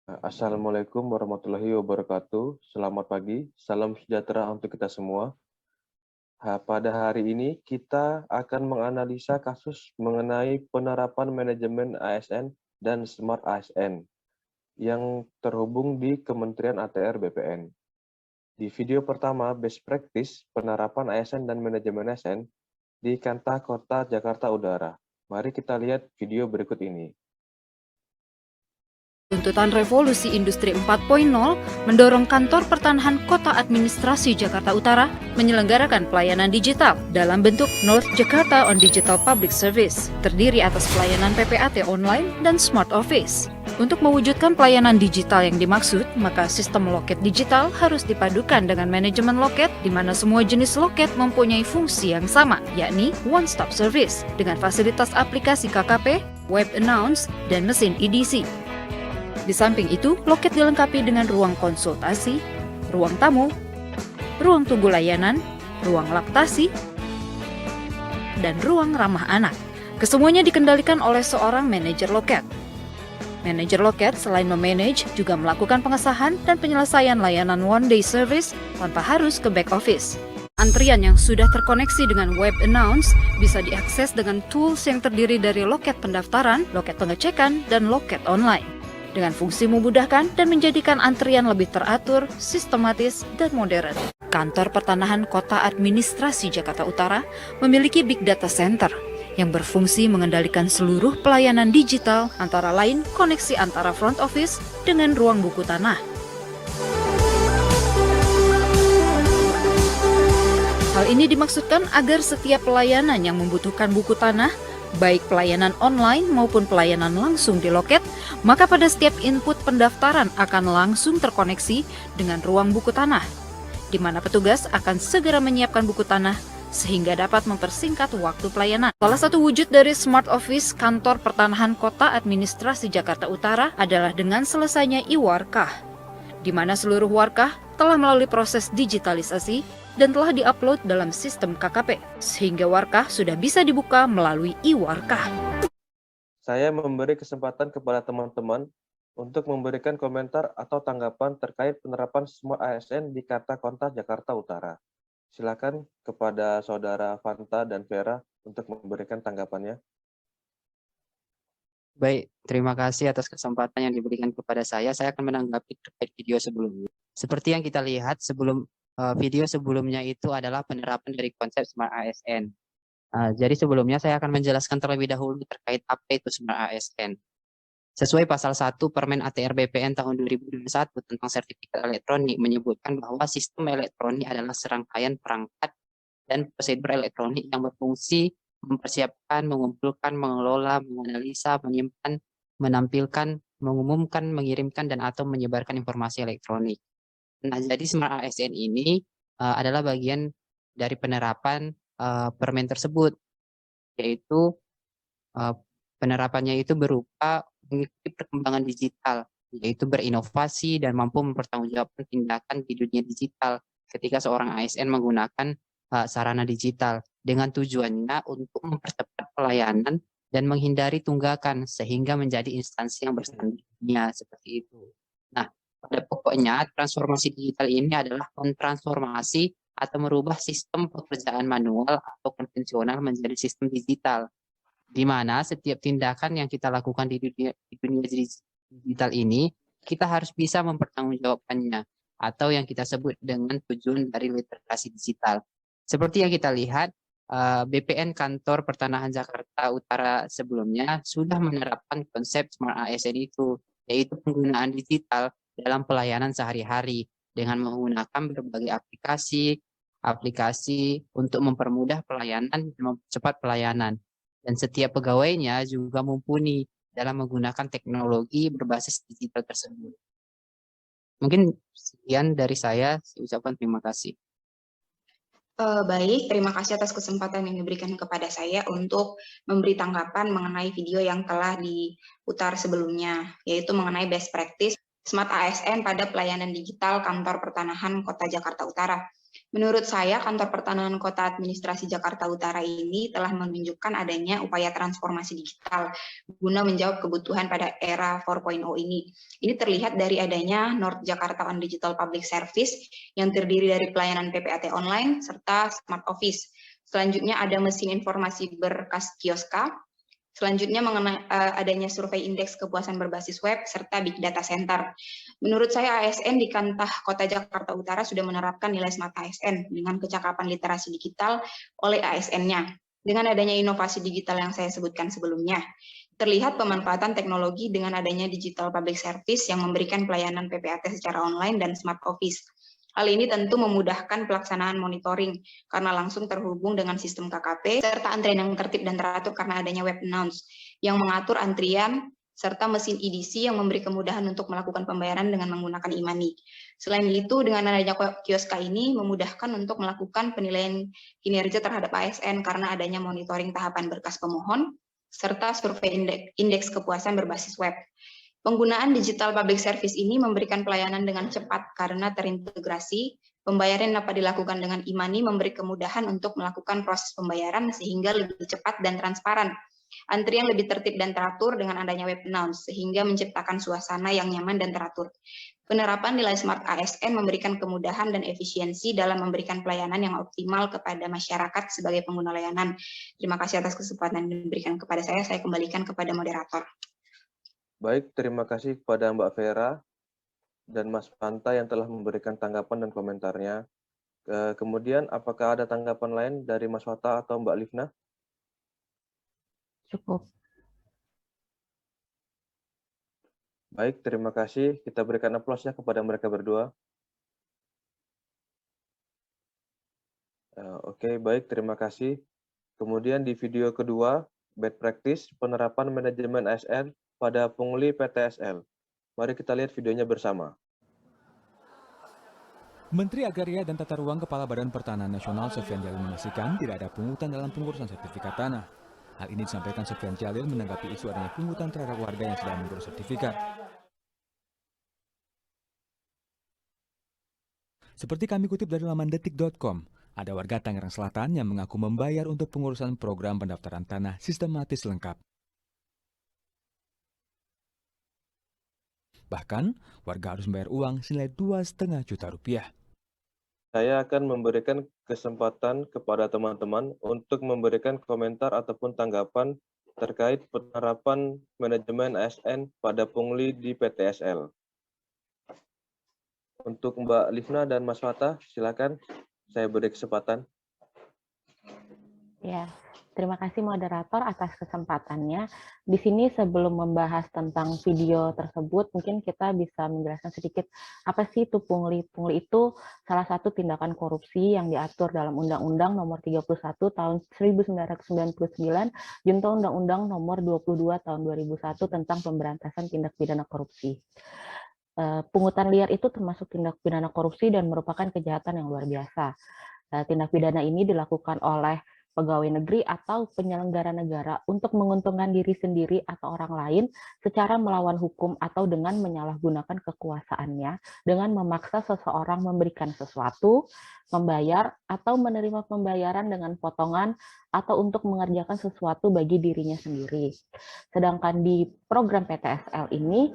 Assalamualaikum warahmatullahi wabarakatuh. Selamat pagi, salam sejahtera untuk kita semua. Pada hari ini kita akan menganalisa kasus mengenai penerapan manajemen ASN dan Smart ASN yang terhubung di Kementerian ATR BPN. Di video pertama, Best Practice Penerapan ASN dan Manajemen ASN di Kanta Kota Jakarta Utara. Mari kita lihat video berikut ini. Tuntutan revolusi industri 4.0 mendorong kantor pertanahan Kota Administrasi Jakarta Utara menyelenggarakan pelayanan digital dalam bentuk North Jakarta on Digital Public Service, terdiri atas pelayanan PPAT online dan Smart Office. Untuk mewujudkan pelayanan digital yang dimaksud, maka sistem loket digital harus dipadukan dengan manajemen loket, di mana semua jenis loket mempunyai fungsi yang sama, yakni one-stop service, dengan fasilitas aplikasi KKP, web announce, dan mesin EDC. Di samping itu, loket dilengkapi dengan ruang konsultasi, ruang tamu, ruang tunggu layanan, ruang laktasi, dan ruang ramah anak. Kesemuanya dikendalikan oleh seorang manajer loket. Manajer loket selain memanage juga melakukan pengesahan dan penyelesaian layanan one-day service tanpa harus ke back office. Antrian yang sudah terkoneksi dengan web announce bisa diakses dengan tools yang terdiri dari loket pendaftaran, loket pengecekan, dan loket online, dengan fungsi memudahkan dan menjadikan antrian lebih teratur, sistematis, dan modern. Kantor Pertanahan Kota Administrasi Jakarta Utara memiliki Big Data Center yang berfungsi mengendalikan seluruh pelayanan digital, antara lain koneksi antara front office dengan ruang buku tanah. Hal ini dimaksudkan agar setiap pelayanan yang membutuhkan buku tanah, baik pelayanan online maupun pelayanan langsung di loket, maka pada setiap input pendaftaran akan langsung terkoneksi dengan ruang buku tanah, di mana petugas akan segera menyiapkan buku tanah sehingga dapat mempersingkat waktu pelayanan. Salah satu wujud dari Smart Office Kantor Pertanahan Kota Administrasi Jakarta Utara adalah dengan selesainya e-Warkah, di mana seluruh warkah telah melalui proses digitalisasi dan telah diupload dalam sistem KKP, sehingga warkah sudah bisa dibuka melalui e-Warkah. Saya memberi kesempatan kepada teman-teman untuk memberikan komentar atau tanggapan terkait penerapan Smart ASN di Kata Kota Jakarta Utara. Silakan kepada Saudara Fanta dan Vera untuk memberikan tanggapannya. Baik, terima kasih atas kesempatan yang diberikan kepada saya. Saya akan menanggapi terkait video sebelumnya. Seperti yang kita lihat video sebelumnya itu adalah penerapan dari konsep Smart ASN. Jadi sebelumnya saya akan menjelaskan terlebih dahulu terkait apa itu Smart ASN. Sesuai pasal 1 Permen ATR BPN tahun 2021 tentang sertifikat elektronik menyebutkan bahwa sistem elektronik adalah serangkaian perangkat dan prosedur elektronik yang berfungsi mempersiapkan, mengumpulkan, mengelola, menganalisa, menyimpan, menampilkan, mengumumkan, mengirimkan, dan atau menyebarkan informasi elektronik. Nah, jadi Smart ASN ini adalah bagian dari penerapan permen tersebut, yaitu penerapannya itu berupa mengikuti perkembangan digital, yaitu berinovasi dan mampu mempertanggungjawabkan tindakan di dunia digital ketika seorang ASN menggunakan sarana digital dengan tujuannya untuk mempercepat pelayanan dan menghindari tunggakan sehingga menjadi instansi yang berstandar dunia seperti itu. Nah, pada pokoknya transformasi digital ini adalah mentransformasi atau merubah sistem pekerjaan manual atau konvensional menjadi sistem digital, di mana setiap tindakan yang kita lakukan di dunia digital ini, kita harus bisa mempertanggungjawabkannya, atau yang kita sebut dengan tujuan dari literasi digital. Seperti yang kita lihat, BPN Kantor Pertanahan Jakarta Utara sebelumnya sudah menerapkan konsep Smart ASN itu, yaitu penggunaan digital dalam pelayanan sehari-hari dengan menggunakan berbagai aplikasi untuk mempermudah pelayanan dan mempercepat pelayanan. Dan setiap pegawainya juga mumpuni dalam menggunakan teknologi berbasis digital tersebut. Mungkin sekian dari saya ucapkan terima kasih. Baik, terima kasih atas kesempatan yang diberikan kepada saya untuk memberi tanggapan mengenai video yang telah diputar sebelumnya, yaitu mengenai best practice Smart ASN pada pelayanan digital Kantor Pertanahan Kota Jakarta Utara. Menurut saya, Kantor Pertanahan Kota Administrasi Jakarta Utara ini telah menunjukkan adanya upaya transformasi digital guna menjawab kebutuhan pada era 4.0 ini. Ini terlihat dari adanya North Jakarta on Digital Public Service yang terdiri dari pelayanan PPAT online serta Smart Office. Selanjutnya ada mesin informasi berkas kioska. Selanjutnya mengenai adanya survei indeks kepuasan berbasis web serta big data center. Menurut saya ASN di Kantah Kota Jakarta Utara sudah menerapkan nilai Smart ASN dengan kecakapan literasi digital oleh ASN-nya. Dengan adanya inovasi digital yang saya sebutkan sebelumnya, terlihat pemanfaatan teknologi dengan adanya digital public service yang memberikan pelayanan PPAT secara online dan Smart Office. Hal ini tentu memudahkan pelaksanaan monitoring karena langsung terhubung dengan sistem KKP serta antrian yang tertib dan teratur karena adanya web announce yang mengatur antrian serta mesin EDC yang memberi kemudahan untuk melakukan pembayaran dengan menggunakan e-money. Selain itu, dengan adanya kioska ini memudahkan untuk melakukan penilaian kinerja terhadap ASN karena adanya monitoring tahapan berkas pemohon serta survei indeks kepuasan berbasis web. Penggunaan digital public service ini memberikan pelayanan dengan cepat karena terintegrasi. Pembayaran dapat dilakukan dengan e-money memberi kemudahan untuk melakukan proses pembayaran sehingga lebih cepat dan transparan. Antrian lebih tertib dan teratur dengan adanya web announce sehingga menciptakan suasana yang nyaman dan teratur. Penerapan nilai Smart ASN memberikan kemudahan dan efisiensi dalam memberikan pelayanan yang optimal kepada masyarakat sebagai pengguna layanan. Terima kasih atas kesempatan yang diberikan kepada saya. Saya kembalikan kepada moderator. Baik, terima kasih kepada Mbak Vera dan Mas Panta yang telah memberikan tanggapan dan komentarnya. Kemudian, apakah ada tanggapan lain dari Mas Wata atau Mbak Livna? Cukup. Baik, terima kasih. Kita berikan aplausnya kepada mereka berdua. Oke, baik, terima kasih. Kemudian di video kedua, Bad Practice Penerapan Manajemen ASN pada Pungli PTSL. Mari kita lihat videonya bersama. Menteri Agraria dan Tata Ruang Kepala Badan Pertanahan Nasional Sofyan Jalil memastikan tidak ada pungutan dalam pengurusan sertifikat tanah. Hal ini disampaikan Sofyan Jalil menanggapi isu adanya pungutan terhadap warga yang sedang mengurus sertifikat. Seperti kami kutip dari laman detik.com, ada warga Tangerang Selatan yang mengaku membayar untuk pengurusan program pendaftaran tanah sistematis lengkap. Bahkan, warga harus membayar uang senilai 2,5 juta rupiah. Saya akan memberikan kesempatan kepada teman-teman untuk memberikan komentar ataupun tanggapan terkait penerapan manajemen ASN pada pungli di PTSL. Untuk Mbak Livna dan Mas Wata, silakan saya beri kesempatan. Ya, terima kasih moderator atas kesempatannya. Di sini sebelum membahas tentang video tersebut, mungkin kita bisa menjelaskan sedikit apa sih itu pungli. Pungli itu salah satu tindakan korupsi yang diatur dalam Undang-Undang Nomor 31 Tahun 1999, junto Undang-Undang Nomor 22 Tahun 2001 tentang pemberantasan tindak pidana korupsi. Pungutan liar itu termasuk tindak pidana korupsi dan merupakan kejahatan yang luar biasa. Tindak pidana ini dilakukan oleh pegawai negeri atau penyelenggara negara untuk menguntungkan diri sendiri atau orang lain secara melawan hukum atau dengan menyalahgunakan kekuasaannya dengan memaksa seseorang memberikan sesuatu, membayar, atau menerima pembayaran dengan potongan atau untuk mengerjakan sesuatu bagi dirinya sendiri. Sedangkan di program PTSL ini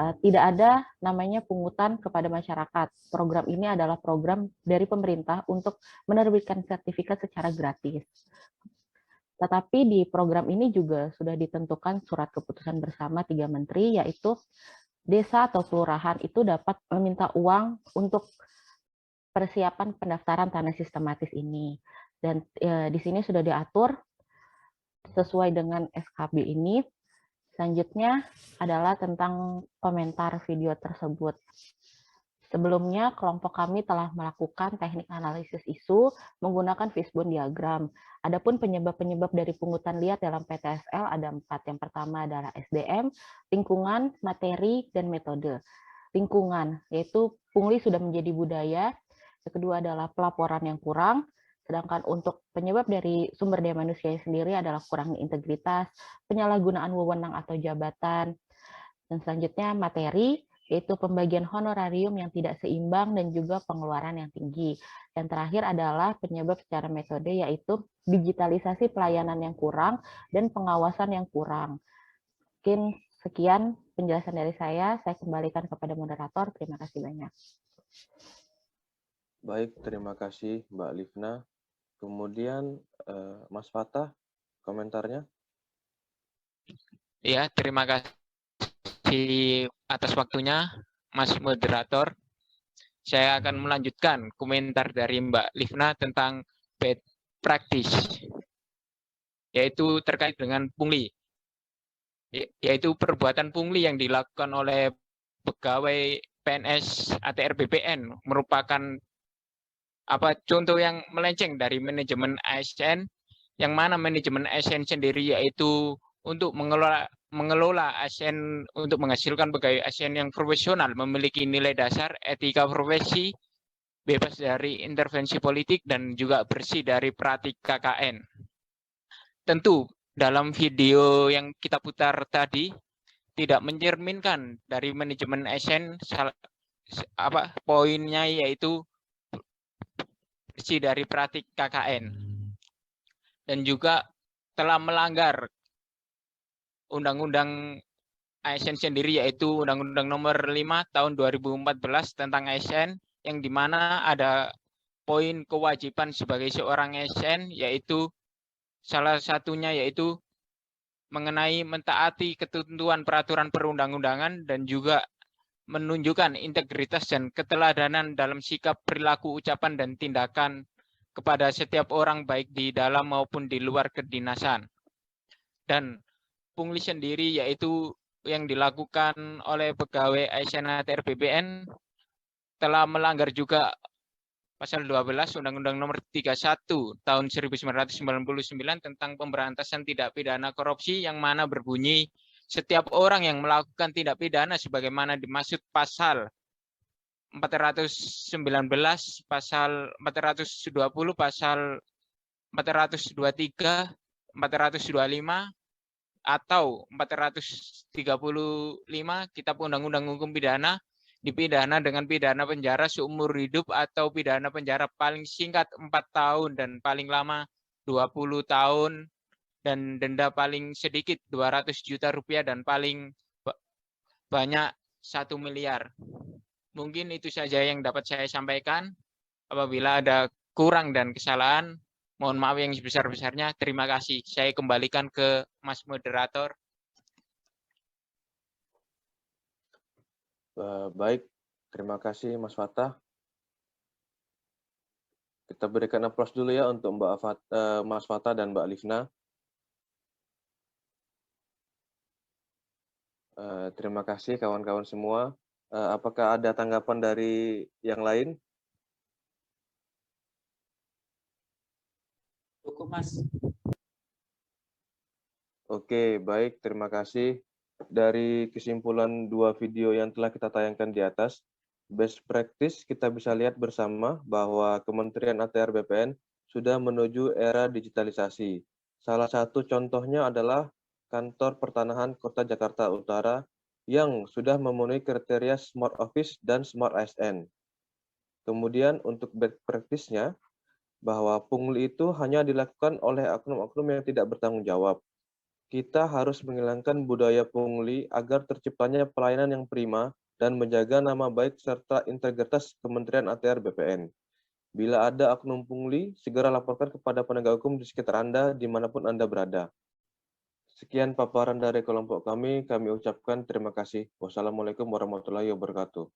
tidak ada namanya pungutan kepada masyarakat. Program ini adalah program dari pemerintah untuk menerbitkan sertifikat secara gratis. Tetapi di program ini juga sudah ditentukan surat keputusan bersama 3 menteri, yaitu desa atau kelurahan itu dapat meminta uang untuk persiapan pendaftaran tanah sistematis ini. Dan di sini sudah diatur sesuai dengan SKB ini. Selanjutnya adalah tentang komentar video tersebut. Sebelumnya, kelompok kami telah melakukan teknik analisis isu menggunakan fishbone diagram. Adapun penyebab-penyebab dari pungutan liar dalam PTSL ada 4. Yang pertama adalah SDM, lingkungan, materi, dan metode. Lingkungan, yaitu pungli sudah menjadi budaya. Yang kedua adalah pelaporan yang kurang. Sedangkan untuk penyebab dari sumber daya manusia sendiri adalah kurangnya integritas, penyalahgunaan wewenang atau jabatan. Dan selanjutnya materi, yaitu pembagian honorarium yang tidak seimbang dan juga pengeluaran yang tinggi. Yang terakhir adalah penyebab secara metode, yaitu digitalisasi pelayanan yang kurang dan pengawasan yang kurang. Mungkin sekian penjelasan dari saya kembalikan kepada moderator. Terima kasih banyak. Baik, terima kasih Mbak Livna. Kemudian Mas Fatah, komentarnya. Ya, terima kasih atas waktunya, Mas Moderator. Saya akan melanjutkan komentar dari Mbak Livna tentang bad practice, yaitu terkait dengan pungli, yaitu perbuatan pungli yang dilakukan oleh pegawai PNS ATR BPN merupakan contoh yang melenceng dari manajemen ASN, yang mana manajemen ASN sendiri yaitu untuk mengelola ASN untuk menghasilkan pegawai ASN yang profesional, memiliki nilai dasar, etika profesi, bebas dari intervensi politik, dan juga bersih dari praktik KKN. Tentu dalam video yang kita putar tadi tidak mencerminkan dari manajemen ASN poinnya yaitu bersih dari praktik KKN, dan juga telah melanggar Undang-Undang ASN sendiri, yaitu Undang-Undang Nomor 5 Tahun 2014 tentang ASN, yang dimana ada poin kewajiban sebagai seorang ASN, yaitu salah satunya yaitu mengenai mentaati ketentuan peraturan perundang-undangan dan juga menunjukkan integritas dan keteladanan dalam sikap, perilaku, ucapan, dan tindakan kepada setiap orang baik di dalam maupun di luar kedinasan. Dan pungli sendiri yaitu yang dilakukan oleh pegawai ASN ATR BPN telah melanggar juga pasal 12 Undang-Undang Nomor 31 Tahun 1999 tentang pemberantasan tindak pidana korupsi, yang mana berbunyi setiap orang yang melakukan tindak pidana sebagaimana dimaksud pasal 419, pasal 420, pasal 423, 425, atau 435 Kitab Undang-Undang Hukum Pidana, dipidana dengan pidana penjara seumur hidup atau pidana penjara paling singkat 4 tahun dan paling lama 20 tahun, dan denda paling sedikit 200 juta rupiah dan paling banyak 1 miliar. Mungkin itu saja yang dapat saya sampaikan. Apabila ada kurang dan kesalahan, mohon maaf yang sebesar-besarnya. Terima kasih. Saya kembalikan ke Mas Moderator. Baik, terima kasih Mas Fatah. Kita berikan aplaus dulu ya untuk Mas Fatah dan Mbak Livna. Terima kasih kawan-kawan semua. Apakah ada tanggapan dari yang lain? Cukup, Mas. Oke, baik. Terima kasih. Dari kesimpulan 2 video yang telah kita tayangkan di atas, best practice kita bisa lihat bersama bahwa Kementerian ATR BPN sudah menuju era digitalisasi. Salah satu contohnya adalah Kantor Pertanahan Kota Jakarta Utara yang sudah memenuhi kriteria Smart Office dan Smart ASN. Kemudian untuk best practice-nya, bahwa pungli itu hanya dilakukan oleh oknum-oknum yang tidak bertanggung jawab. Kita harus menghilangkan budaya pungli agar terciptanya pelayanan yang prima dan menjaga nama baik serta integritas Kementerian ATR BPN. Bila ada oknum pungli, segera laporkan kepada penegak hukum di sekitar Anda dimanapun Anda berada. Sekian paparan dari kelompok kami ucapkan terima kasih. Wassalamualaikum warahmatullahi wabarakatuh.